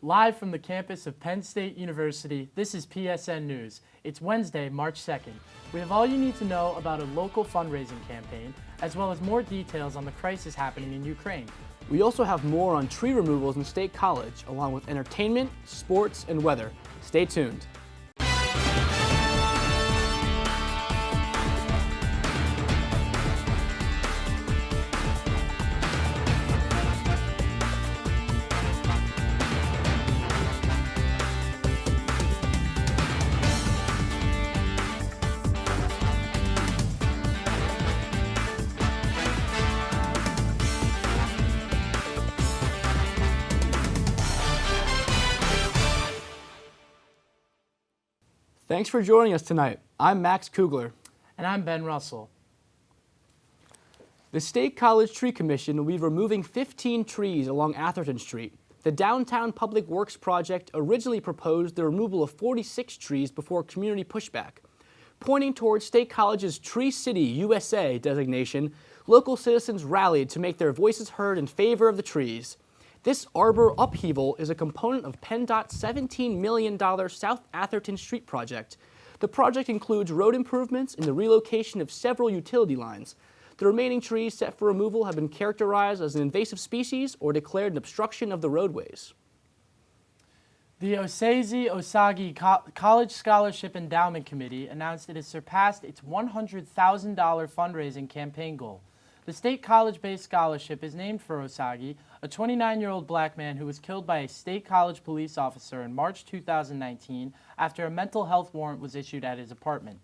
Live from the campus of Penn State University, this is PSN News. It's Wednesday, March 2nd. We have all you need to know about a local fundraising campaign, as well as more details on the crisis happening in Ukraine. We also have more on tree removals in State College, along with entertainment, sports, and weather. Stay tuned. Thanks for joining us tonight. I'm Max Kugler. And I'm Ben Russell. The State College Tree Commission will be removing 15 trees along Atherton Street. The Downtown Public Works project originally proposed the removal of 46 trees before community pushback. Pointing towards State College's Tree City USA designation, local citizens rallied to make their voices heard in favor of the trees. This arbor upheaval is a component of PennDOT's $17 million South Atherton Street project. The project includes road improvements and the relocation of several utility lines. The remaining trees set for removal have been characterized as an invasive species or declared an obstruction of the roadways. The Osaze Osage College Scholarship Endowment Committee announced it has surpassed its $100,000 fundraising campaign goal. The state college-based scholarship is named for Osage, a 29-year-old black man who was killed by a state college police officer in March 2019 after a mental health warrant was issued at his apartment.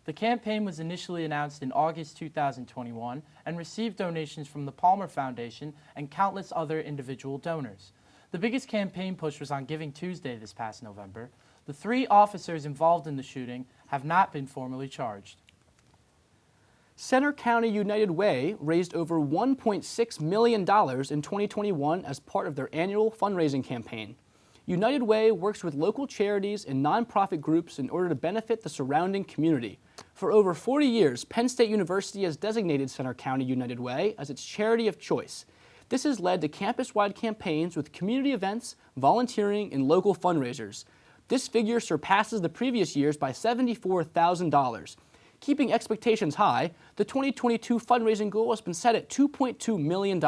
The campaign was initially announced in August 2021 and received donations from the Palmer Foundation and countless other individual donors. The biggest campaign push was on Giving Tuesday this past November. The 3 officers involved in the shooting have not been formally charged. Center County United Way raised over $1.6 million in 2021 as part of their annual fundraising campaign. United Way works with local charities and nonprofit groups in order to benefit the surrounding community. For over 40 years, Penn State University has designated Center County United Way as its charity of choice. This has led to campus-wide campaigns with community events, volunteering, and local fundraisers. This figure surpasses the previous years by $74,000. Keeping expectations high, the 2022 fundraising goal has been set at $2.2 million.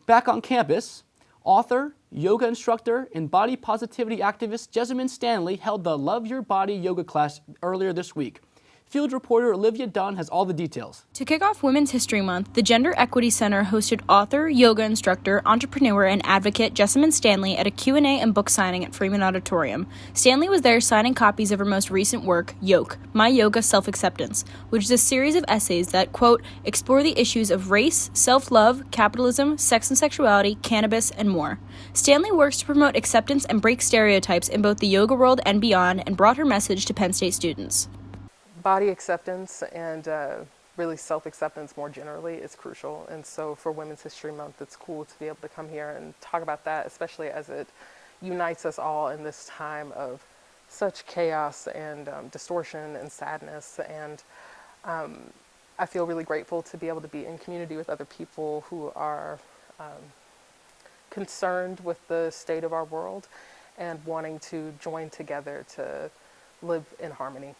Back on campus, author, yoga instructor, and body positivity activist Jessamyn Stanley held the Love Your Body yoga class earlier this week. Field reporter Olivia Dunn has all the details. To kick off Women's History Month, the Gender Equity Center hosted author, yoga instructor, entrepreneur, and advocate Jessamyn Stanley at a Q&A and book signing at Freeman Auditorium. Stanley was there signing copies of her most recent work, Yoke, My Yoga Self-Acceptance, which is a series of essays that, quote, explore the issues of race, self-love, capitalism, sex and sexuality, cannabis, and more. Stanley works to promote acceptance and break stereotypes in both the yoga world and beyond, and brought her message to Penn State students. Body acceptance and really self-acceptance more generally is crucial, and so for Women's History Month it's cool to be able to come here and talk about that, especially as it unites us all in this time of such chaos and distortion and sadness. And I feel really grateful to be able to be in community with other people who are concerned with the state of our world and wanting to join together to live in harmony.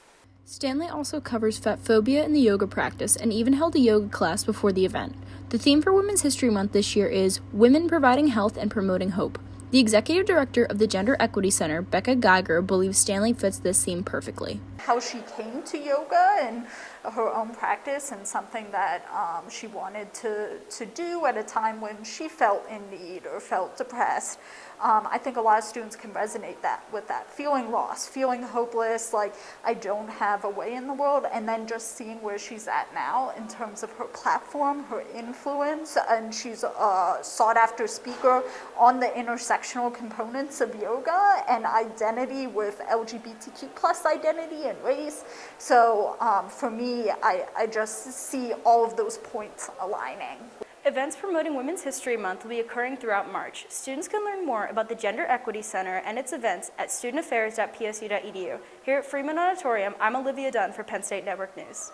Stanley also covers fat phobia in the yoga practice and even held a yoga class before the event. The theme for Women's History Month this year is Women Providing Health and Promoting Hope. The executive director of the Gender Equity Center, Becca Geiger, believes Stanley fits this theme perfectly. How she came to yoga and her own practice, and something that she wanted to do at a time when she felt in need or felt depressed. I think a lot of students can resonate with that, feeling lost, feeling hopeless, like I don't have a way in the world, and then just seeing where she's at now in terms of her platform, her influence, and she's a sought-after speaker on the intersectional components of yoga and identity with LGBTQ plus identity and race. So for me, I just see all of those points aligning. Events promoting Women's History Month will be occurring throughout March. Students can learn more about the Gender Equity Center and its events at studentaffairs.psu.edu. Here at Freeman Auditorium, I'm Olivia Dunn for Penn State Network News.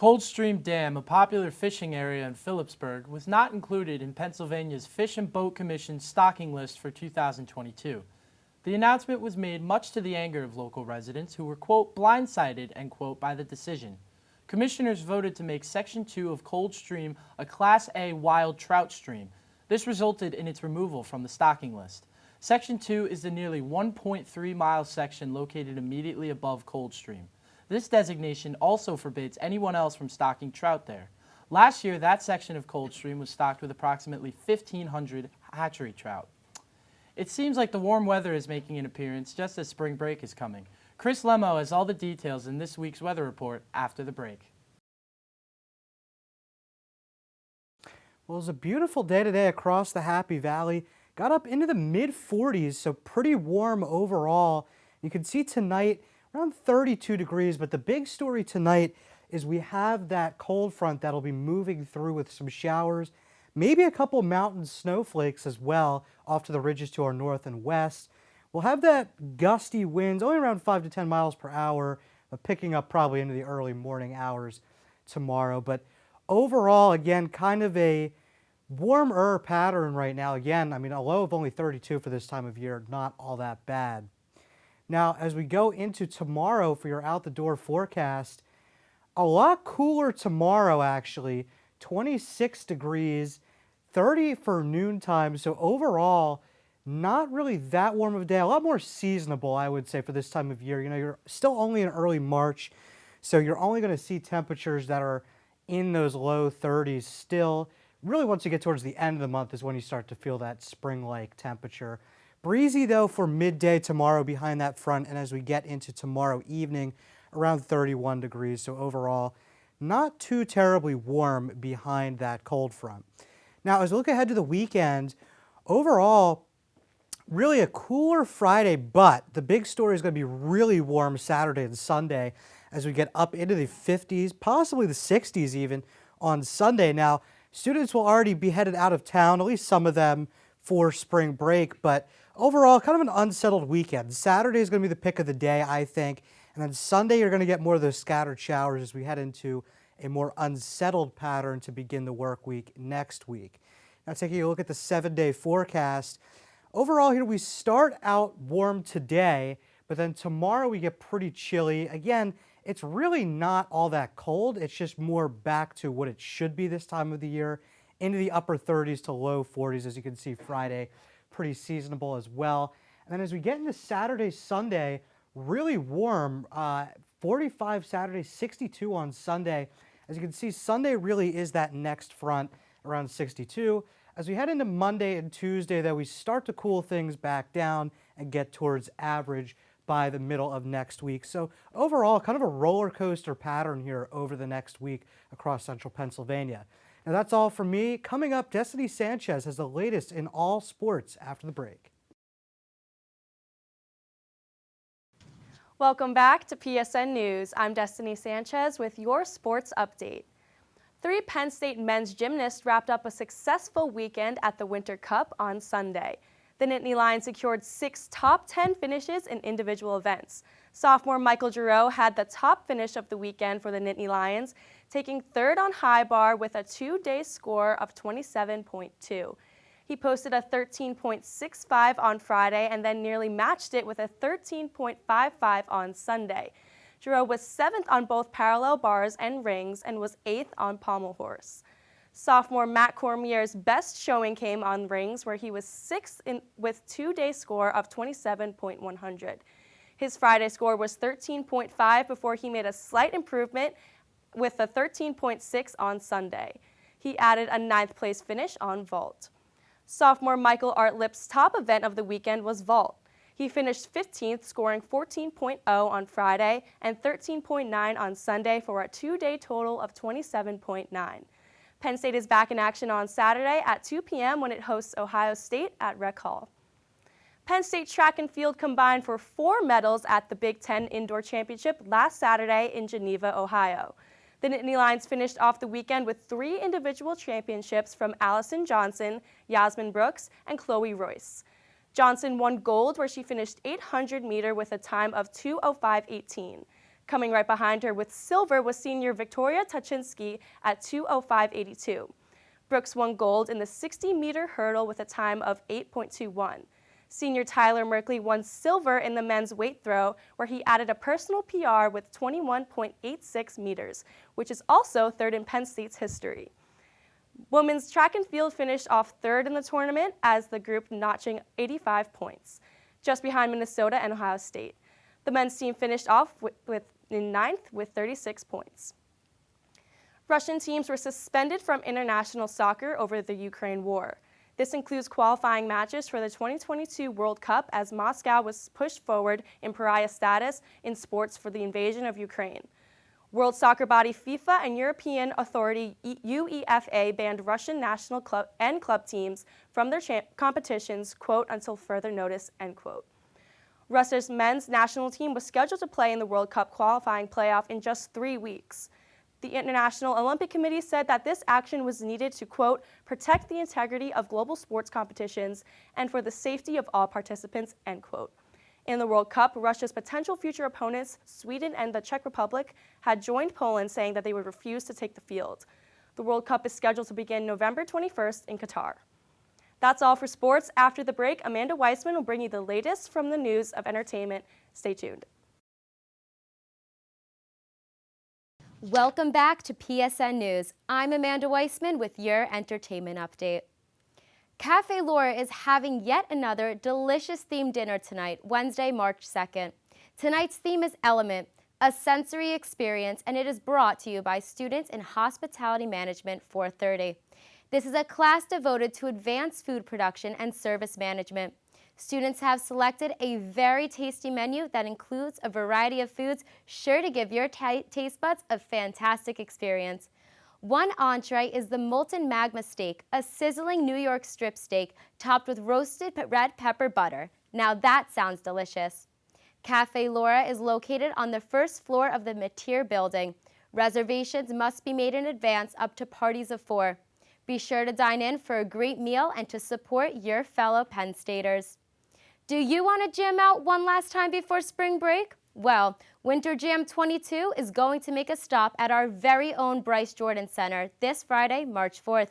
Coldstream Dam, a popular fishing area in Phillipsburg, was not included in Pennsylvania's Fish and Boat Commission's stocking list for 2022. The announcement was made much to the anger of local residents who were, quote, blindsided, end quote, by the decision. Commissioners voted to make Section 2 of Coldstream a Class A wild trout stream. This resulted in its removal from the stocking list. Section 2 is the nearly 1.3-mile section located immediately above Coldstream. This designation also forbids anyone else from stocking trout there. Last year, that section of Coldstream was stocked with approximately 1,500 hatchery trout. It seems like the warm weather is making an appearance just as spring break is coming. Chris Lemo has all the details in this week's weather report after the break. Well, it was a beautiful day today across the Happy Valley. Got up into the mid-40s, so pretty warm overall. You can see tonight around 32 degrees, but the big story tonight is we have that cold front that'll be moving through with some showers, maybe a couple mountain snowflakes as well off to the ridges to our north and west. We'll have that gusty winds, only around 5 to 10 miles per hour, but picking up probably into the early morning hours tomorrow. But overall, again, kind of a warmer pattern right now. Again, I mean, a low of only 32 for this time of year, not all that bad. Now, as we go into tomorrow for your out-the-door forecast, a lot cooler tomorrow, actually. 26 degrees, 30 for noontime. So overall, not really that warm of a day. A lot more seasonable, I would say, for this time of year. You know, you're still only in early March, so you're only going to see temperatures that are in those low 30s still. Really, once you get towards the end of the month is when you start to feel that spring-like temperature. Breezy, though, for midday tomorrow behind that front, and as we get into tomorrow evening, around 31 degrees. So overall, not too terribly warm behind that cold front. Now, as we look ahead to the weekend, overall, really a cooler Friday, but the big story is going to be really warm Saturday and Sunday as we get up into the 50s, possibly the 60s even on Sunday. Now, students will already be headed out of town, at least some of them, for spring break, but overall, kind of an unsettled weekend. Saturday is going to be the pick of the day, I think, and then Sunday you're going to get more of those scattered showers as we head into a more unsettled pattern to begin the work week next week. Now, taking a look at the 7-day forecast, overall here we start out warm today, but then tomorrow we get pretty chilly. Again, it's really not all that cold. It's just more back to what it should be this time of the year, into the upper 30s to low 40s, as you can see Friday, pretty seasonable as well. And then as we get into Saturday, Sunday, really warm, 45 Saturday, 62 on Sunday. As you can see, Sunday really is that next front, around 62. As we head into Monday and Tuesday, though, we start to cool things back down and get towards average by the middle of next week. So overall, kind of a roller coaster pattern here over the next week across central Pennsylvania. Now that's all from me. Coming up, Destiny Sanchez has the latest in all sports after the break. Welcome back to PSN News. I'm Destiny Sanchez with your sports update. 3 Penn State men's gymnasts wrapped up a successful weekend at the Winter Cup on Sunday. The Nittany Lions secured 6 top 10 finishes in individual events. Sophomore Michael Giroux had the top finish of the weekend for the Nittany Lions, taking 3rd on high bar with a 2-day score of 27.2. He posted a 13.65 on Friday and then nearly matched it with a 13.55 on Sunday. Giroux was 7th on both parallel bars and rings and was 8th on pommel horse. Sophomore Matt Cormier's best showing came on rings, where he was 6th with 2-day score of 27.100. His Friday score was 13.5 before he made a slight improvement with a 13.6 on Sunday. He added a 9th place finish on vault. Sophomore Michael Artlip's top event of the weekend was vault. He finished 15th, scoring 14.0 on Friday and 13.9 on Sunday for a 2-day total of 27.9. Penn State is back in action on Saturday at 2 p.m. when it hosts Ohio State at Rec Hall. Penn State track and field combined for 4 medals at the Big Ten Indoor Championship last Saturday in Geneva, Ohio. The Nittany Lions finished off the weekend with 3 individual championships from Allison Johnson, Yasmin Brooks, and Chloe Royce. Johnson won gold, where she finished 800 meter with a time of 2:05.18. Coming right behind her with silver was senior Victoria Tuchinski at 2:05.82. Brooks won gold in the 60-meter hurdle with a time of 8.21. Senior Tyler Merkley won silver in the men's weight throw, where he added a personal PR with 21.86 meters, which is also third in Penn State's history. Women's track and field finished off third in the tournament as the group notching 85 points, just behind Minnesota and Ohio State. The men's team finished off in ninth with 36 points. Russian teams were suspended from international soccer over the Ukraine war. This includes qualifying matches for the 2022 World Cup as Moscow was pushed forward in pariah status in sports for the invasion of Ukraine. World soccer body FIFA and European authority UEFA banned Russian national club and club teams from their competitions, quote, until further notice, end quote. Russia's men's national team was scheduled to play in the World Cup qualifying playoff in just 3 weeks. The International Olympic Committee said that this action was needed to, quote, protect the integrity of global sports competitions and for the safety of all participants, end quote. In the World Cup, Russia's potential future opponents, Sweden and the Czech Republic, had joined Poland saying that they would refuse to take the field. The World Cup is scheduled to begin November 21st in Qatar. That's all for sports. After the break, Amanda Weissman will bring you the latest from the news of entertainment. Stay tuned. Welcome back to PSN News. I'm Amanda Weissman with your entertainment update. Cafe Laura is having yet another delicious themed dinner tonight, Wednesday, March 2nd. Tonight's theme is Element, a sensory experience, and it is brought to you by students in Hospitality Management 430. This is a class devoted to advanced food production and service management. Students have selected a very tasty menu that includes a variety of foods sure to give your taste buds a fantastic experience. One entree is the Molten Magma Steak, a sizzling New York strip steak topped with roasted red pepper butter. Now that sounds delicious. Cafe Laura is located on the first floor of the Mateer building. Reservations must be made in advance up to parties of 4. Be sure to dine in for a great meal and to support your fellow Penn Staters. Do you want to jam out one last time before spring break? Well, Winter Jam 22 is going to make a stop at our very own Bryce Jordan Center this Friday, March 4th.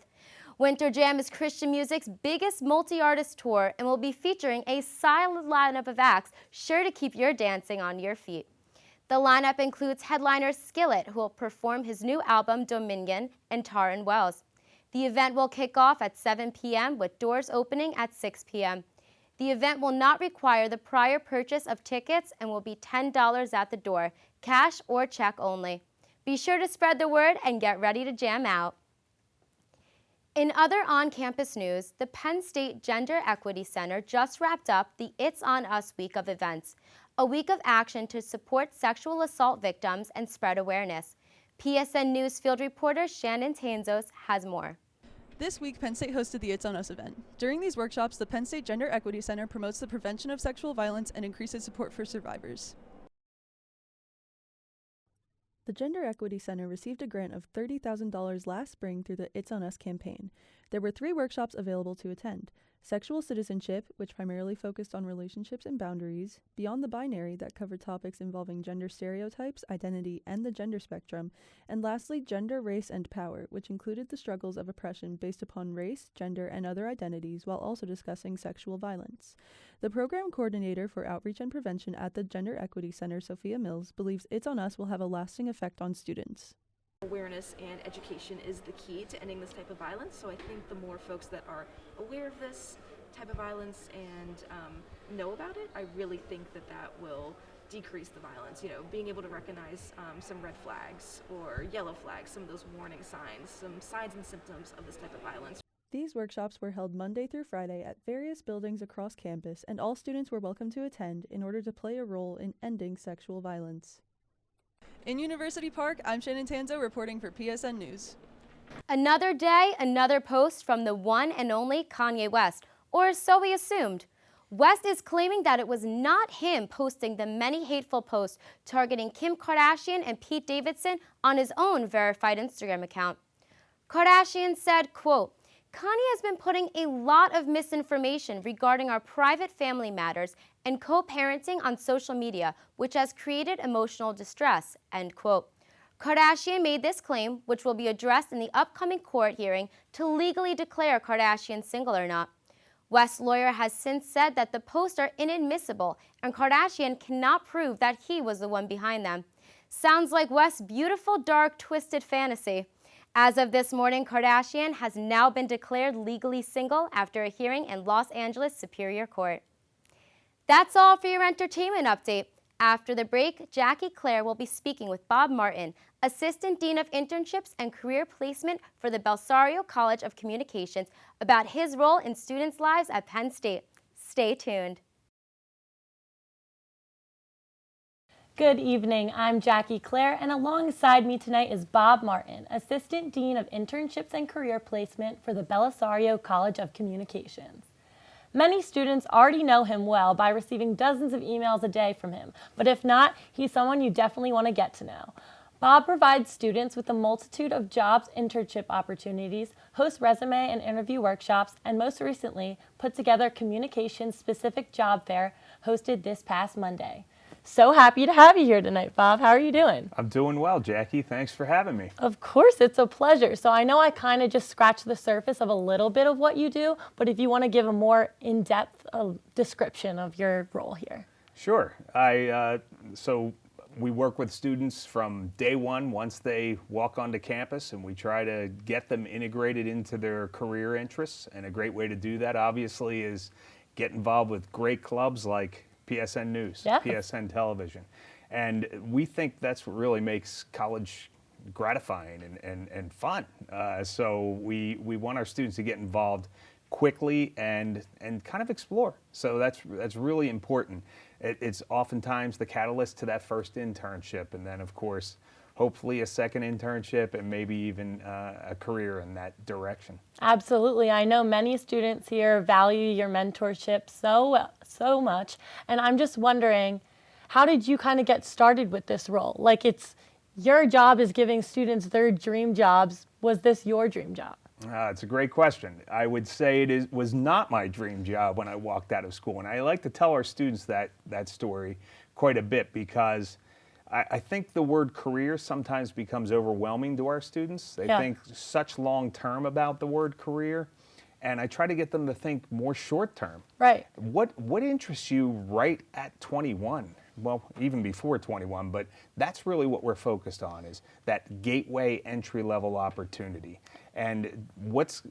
Winter Jam is Christian music's biggest multi-artist tour and will be featuring a solid lineup of acts sure to keep your dancing on your feet. The lineup includes headliner Skillet, who will perform his new album Dominion, and Taryn Wells. The event will kick off at 7 p.m. with doors opening at 6 p.m. The event will not require the prior purchase of tickets and will be $10 at the door, cash or check only. Be sure to spread the word and get ready to jam out. In other on-campus news, the Penn State Gender Equity Center just wrapped up the It's On Us week of events, a week of action to support sexual assault victims and spread awareness. PSN News field reporter Shannon Tanzos has more. This week, Penn State hosted the It's On Us event. During these workshops, the Penn State Gender Equity Center promotes the prevention of sexual violence and increases support for survivors. The Gender Equity Center received a grant of $30,000 last spring through the It's On Us campaign. There were 3 workshops available to attend: Sexual Citizenship, which primarily focused on relationships and boundaries; Beyond the Binary, that covered topics involving gender stereotypes, identity, and the gender spectrum; and lastly, Gender, Race, and Power, which included the struggles of oppression based upon race, gender, and other identities, while also discussing sexual violence. The program coordinator for outreach and prevention at the Gender Equity Center, Sophia Mills, believes It's On Us will have a lasting effect on students. Awareness and education is the key to ending this type of violence, so I think the more folks that are aware of this type of violence and know about it, I really think that that will decrease the violence. You know, being able to recognize some red flags or yellow flags, some of those warning signs, some signs and symptoms of this type of violence. These workshops were held Monday through Friday at various buildings across campus, and all students were welcome to attend in order to play a role in ending sexual violence. In University Park, I'm Shannon Tanzo reporting for PSN News. Another day, another post from the one and only Kanye West, or so we assumed. West is claiming that it was not him posting the many hateful posts targeting Kim Kardashian and Pete Davidson on his own verified Instagram account. Kardashian said, quote, Connie has been putting a lot of misinformation regarding our private family matters and co-parenting on social media, which has created emotional distress, end quote. Kardashian made this claim, which will be addressed in the upcoming court hearing to legally declare Kardashian single or not. West's lawyer has since said that the posts are inadmissible and Kardashian cannot prove that he was the one behind them. Sounds like West's beautiful, dark, twisted fantasy. As of this morning, Kardashian has now been declared legally single after a hearing in Los Angeles Superior Court. That's all for your entertainment update. After the break, Jackie Claire will be speaking with Bob Martin, Assistant Dean of Internships and Career Placement for the Belsario College of Communications, about his role in students' lives at Penn State. Stay tuned. Good evening, I'm Jackie Claire, and alongside me tonight is Bob Martin, Assistant Dean of Internships and Career Placement for the Belsario College of Communications. Many students already know him well by receiving dozens of emails a day from him, but if not, he's someone you definitely want to get to know. Bob provides students with a multitude of jobs internship opportunities, hosts resume and interview workshops, and most recently put together a communications-specific job fair hosted this past Monday. So happy to have you here tonight, Bob. How are you doing? I'm doing well, Jackie. Thanks for having me. Of course, it's a pleasure. So I know I kind of just scratched the surface of a little bit of what you do, but if you want to give a more in-depth description of your role here. Sure. So we work with students from day one once they walk onto campus, and we try to get them integrated into their career interests. And a great way to do that, obviously, is get involved with great clubs like PSN News, PSN Television. And we think that's what really makes college gratifying and fun. So we want our students to get involved quickly and kind of explore. So that's really important. It's oftentimes the catalyst to that first internship, and then of course hopefully a second internship and maybe even a career in that direction. Absolutely. I know many students here value your mentorship so much, and I'm just wondering, how did you kind of get started with this role? Like, it's your job is giving students their dream jobs. Was this your dream job? It's a great question. I would say it was not my dream job when I walked out of school, and I like to tell our students that story quite a bit, because I think the word career sometimes becomes overwhelming to our students. They think such long term about the word career, and I try to get them to think more short term. Right. What interests you right at 21? Well, even before 21, but that's really what we're focused on, is that gateway entry-level opportunity. And what's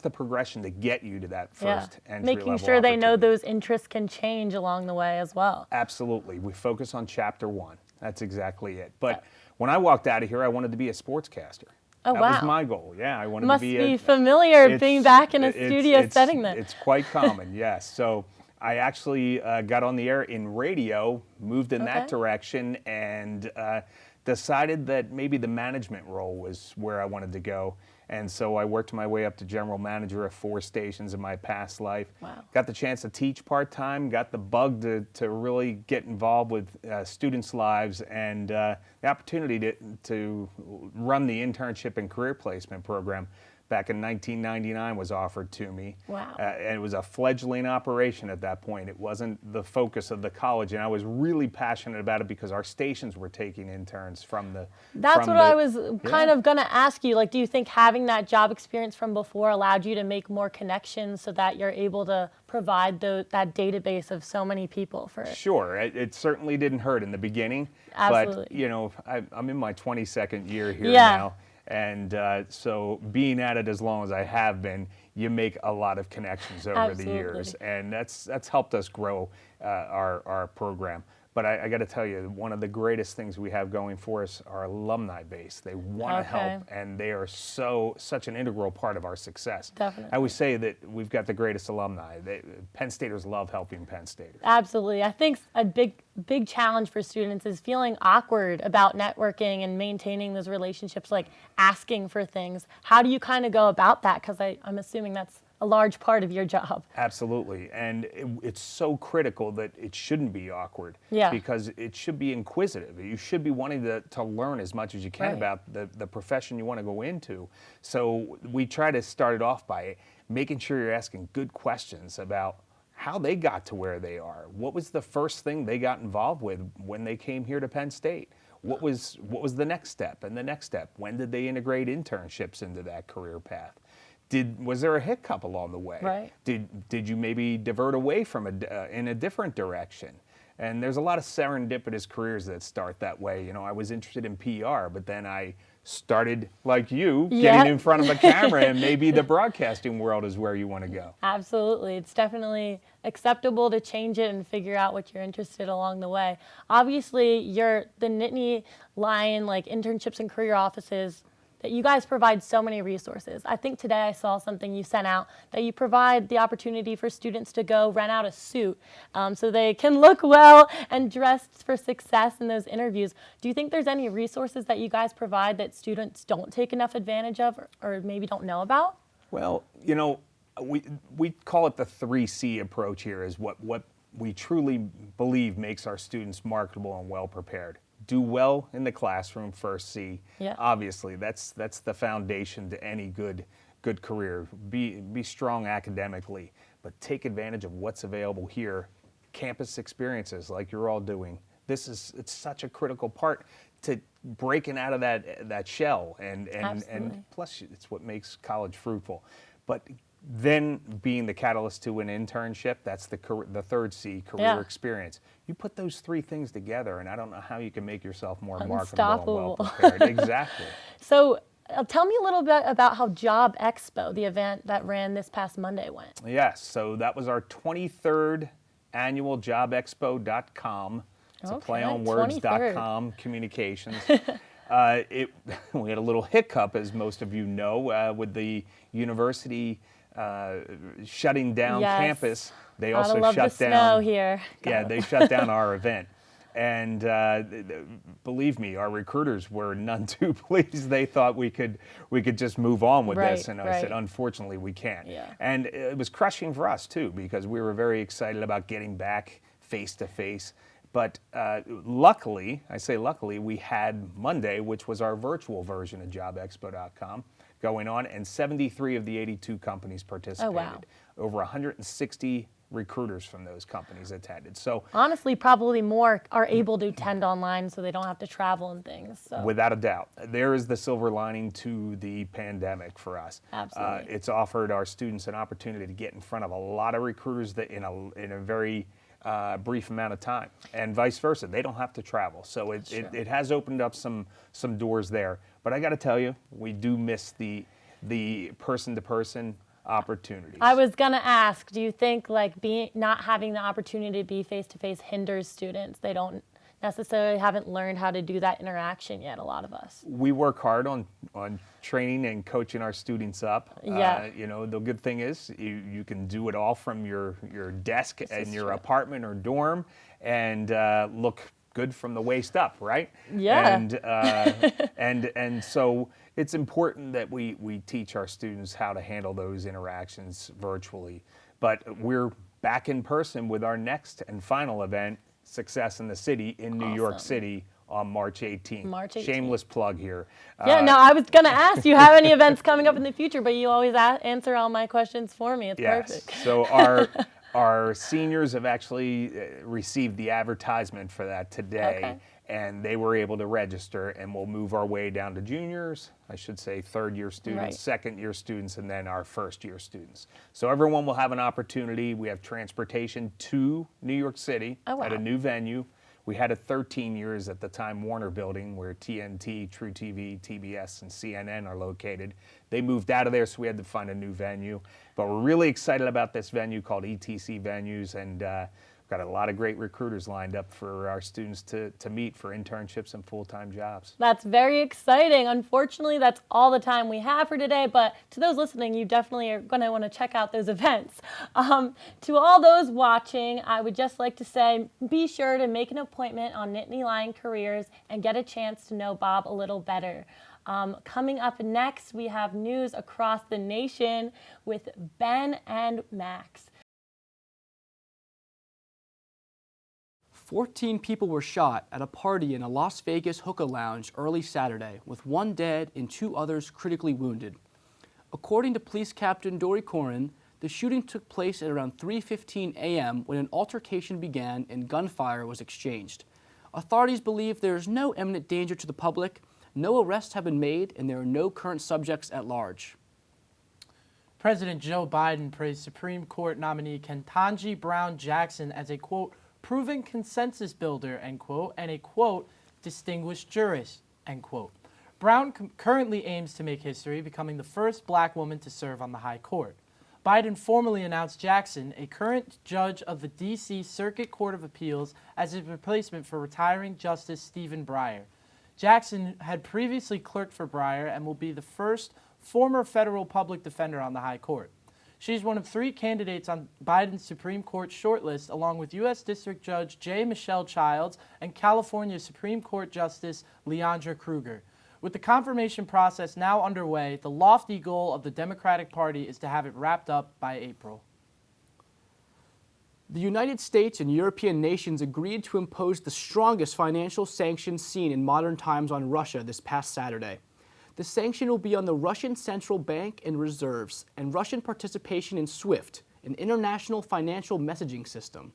the progression to get you to that first entry-level Making sure they know those interests can change along the way as well. Absolutely. We focus on chapter one. That's exactly it. But when I walked out of here, I wanted to be a sportscaster. Oh, that was my goal. Yeah, I wanted Must to be. Must be familiar being back in a studio setting then. It's quite common, yes. So I actually got on the air in radio, moved in that direction, and decided that maybe the management role was where I wanted to go. And so I worked my way up to general manager of 4 stations in my past life. Wow. Got the chance to teach part-time, got the bug to really get involved with students' lives, and the opportunity to run the internship and career placement program back in 1999 was offered to me. Wow. And it was a fledgling operation at that point. It wasn't the focus of the college, and I was really passionate about it because our stations were taking interns from the... That's what I was kind of going to ask you. Like, do you think having that job experience from before allowed you to make more connections so that you're able to provide that database of so many people for it? Sure. It certainly didn't hurt in the beginning. Absolutely. But, you know, I'm in my 22nd year here now. And so being at it as long as I have been, you make a lot of connections over the years. And that's helped us grow our program. But I got to tell you, one of the greatest things we have going for us, our alumni base. They want to help, and they are such an integral part of our success. Definitely. I always say that we've got the greatest alumni. Penn Staters love helping Penn Staters. Absolutely. I think a big challenge for students is feeling awkward about networking and maintaining those relationships, like asking for things. How do you kind of go about that? Because I'm assuming that's a large part of your job. Absolutely, and it's so critical that it shouldn't be awkward, because it should be inquisitive. You should be wanting to learn as much as you can about the profession you want to go into. So we try to start it off by making sure you're asking good questions about how they got to where they are. What was the first thing they got involved with when they came here to Penn State? What was the next step and the next step? When did they integrate internships into that career path? Was there a hiccup along the way? Right. Did you maybe divert away from in a different direction? And there's a lot of serendipitous careers that start that way. You know, I was interested in PR, but then I started, like you, getting in front of a camera, and maybe the broadcasting world is where you want to go. Absolutely. It's definitely acceptable to change it and figure out what you're interested along the way. Obviously, the Nittany Lion internships and career offices, that you guys provide so many resources. I think today I saw something you sent out that you provide the opportunity for students to go rent out a suit so they can look well and dressed for success in those interviews. Do you think there's any resources that you guys provide that students don't take enough advantage of or maybe don't know about? Well, you know, we call it the 3C approach here, is what we truly believe makes our students marketable and well prepared. Do well in the classroom, first C. Yeah. Obviously, that's the foundation to any good career. Be strong academically, but take advantage of what's available here. Campus experiences like you're all doing. It's such a critical part to breaking out of that shell, and plus it's what makes college fruitful. But then being the catalyst to an internship, that's the third C, career experience. You put those three things together, and I don't know how you can make yourself more marketable and well prepared. Exactly. So tell me a little bit about how Job Expo, the event that ran this past Monday, went. Yes, so that was our 23rd annual jobexpo.com. It's a playonwords.com communications. We had a little hiccup, as most of you know, with the university shutting down campus. They also shut down. Snow here. They shut down our event, and believe me, our recruiters were none too pleased. They thought we could just move on with this, and I said, unfortunately, we can't. Yeah. And it was crushing for us too, because we were very excited about getting back face to face. But luckily, I say luckily, we had Monday, which was our virtual version of jobexpo.com, going on, and 73 of the 82 companies participated. Oh, wow. Over 160 recruiters from those companies attended. So honestly, probably more are able to attend online so they don't have to travel and things. So. Without a doubt. There is the silver lining to the pandemic for us. Absolutely. It's offered our students an opportunity to get in front of a lot of recruiters that in a very brief amount of time, and vice versa. They don't have to travel. So it has opened up some doors there. But I got to tell you, we do miss the person-to-person opportunities. I was gonna ask, do you think not having the opportunity to be face-to-face hinders students? They don't necessarily haven't learned how to do that interaction yet, a lot of us. We work hard on training and coaching our students up. Yeah. You know, the good thing is you can do it all from your desk in your apartment or dorm and look good from the waist up, right? Yeah. And so it's important that we teach our students how to handle those interactions virtually. But we're back in person with our next and final event, Success in the City, in New York City on March 18th. March 18th. Shameless plug here. Yeah, no, I was going to ask, do you have any events coming up in the future? But you always answer all my questions for me. It's perfect. So our seniors have actually received the advertisement for that today, and they were able to register, and we'll move our way down to juniors, I should say third-year students, second-year students, and then our first-year students. So everyone will have an opportunity. We have transportation to New York City at a new venue. We had it 13 years at the Time Warner Building, where TNT, True TV, TBS, and CNN are located. They moved out of there, so we had to find a new venue. But we're really excited about this venue called ETC Venues, and got a lot of great recruiters lined up for our students to meet for internships and full-time jobs. That's very exciting. Unfortunately, that's all the time we have for today, but to those listening, you definitely are going to want to check out those events. To all those watching, I would just like to say, be sure to make an appointment on Nittany Lion Careers and get a chance to know Bob a little better. Coming up next, we have news across the nation with Ben and Max. 14 people were shot at a party in a Las Vegas hookah lounge early Saturday, with one dead and 2 others critically wounded. According to Police Captain Dory Corin, the shooting took place at around 3:15 a.m. when an altercation began and gunfire was exchanged. Authorities believe there is no imminent danger to the public, no arrests have been made, and there are no current subjects at large. President Joe Biden praised Supreme Court nominee Ketanji Brown Jackson as a, quote, proven consensus builder, end quote, and a, quote, distinguished jurist, end quote. Brown currently aims to make history, becoming the first black woman to serve on the high court. Biden formally announced Jackson, a current judge of the D.C. Circuit Court of Appeals, as his replacement for retiring Justice Stephen Breyer. Jackson had previously clerked for Breyer and will be the first former federal public defender on the high court. She's one of 3 candidates on Biden's Supreme Court shortlist, along with U.S. District Judge J. Michelle Childs and California Supreme Court Justice Leandra Kruger. With the confirmation process now underway, the lofty goal of the Democratic Party is to have it wrapped up by April. The United States and European nations agreed to impose the strongest financial sanctions seen in modern times on Russia this past Saturday. The sanction will be on the Russian Central Bank and reserves and Russian participation in SWIFT, an international financial messaging system.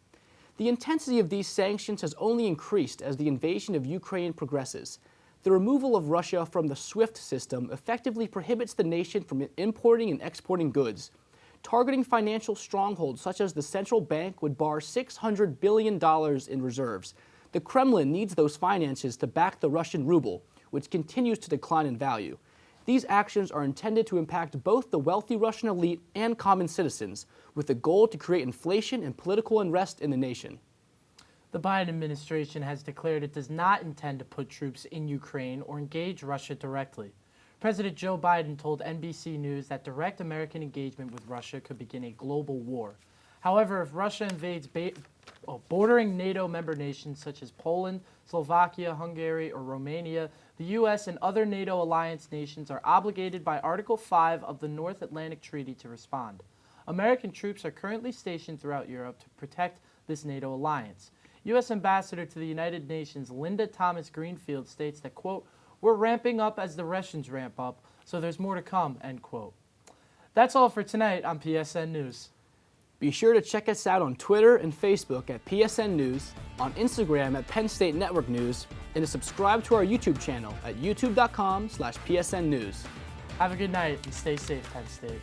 The intensity of these sanctions has only increased as the invasion of Ukraine progresses. The removal of Russia from the SWIFT system effectively prohibits the nation from importing and exporting goods. Targeting financial strongholds such as the central bank would bar $600 billion in reserves. The Kremlin needs those finances to back the Russian ruble, which continues to decline in value. These actions are intended to impact both the wealthy Russian elite and common citizens, with the goal to create inflation and political unrest in the nation. The Biden administration has declared it does not intend to put troops in Ukraine or engage Russia directly. President Joe Biden told NBC News that direct American engagement with Russia could begin a global war. However, if Russia invades bordering NATO member nations such as Poland, Slovakia, Hungary, or Romania, the U.S. and other NATO alliance nations are obligated by Article 5 of the North Atlantic Treaty to respond. American troops are currently stationed throughout Europe to protect this NATO alliance. U.S. Ambassador to the United Nations Linda Thomas-Greenfield states that, quote, we're ramping up as the Russians ramp up, so there's more to come, end quote. That's all for tonight on PSN News. Be sure to check us out on Twitter and Facebook at PSN News, on Instagram at Penn State Network News, and to subscribe to our YouTube channel at youtube.com/PSN News. Have a good night and stay safe, Penn State.